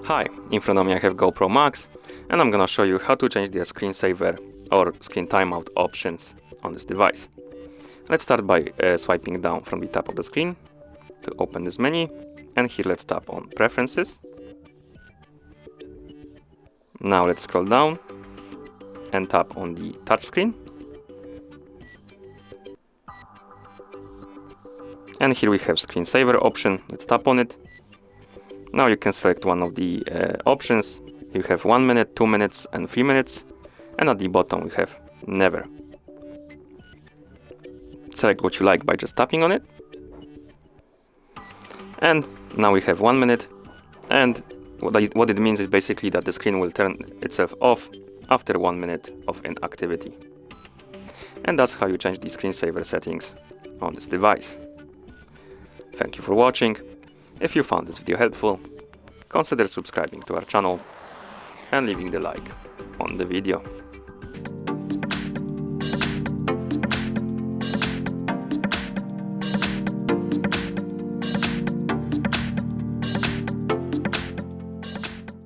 Hi, in front of me I have GoPro Max, and I'm gonna show you how to change the screensaver or screen timeout options on this device. Let's start by swiping down from the top of the screen to open this menu, and here let's tap on Preferences. Now let's scroll down and tap on the touchscreen. And here we have Screensaver option. Let's tap on it. Now you can select one of the options. You have 1 minute, 2 minutes and 3 minutes. And at the bottom we have Never. Select what you like by just tapping on it. And now we have 1 minute. And what it means is basically that the screen will turn itself off after 1 minute of inactivity. And that's how you change the screensaver settings on this device. Thank you for watching. If you found this video helpful, consider subscribing to our channel and leaving the like on the video.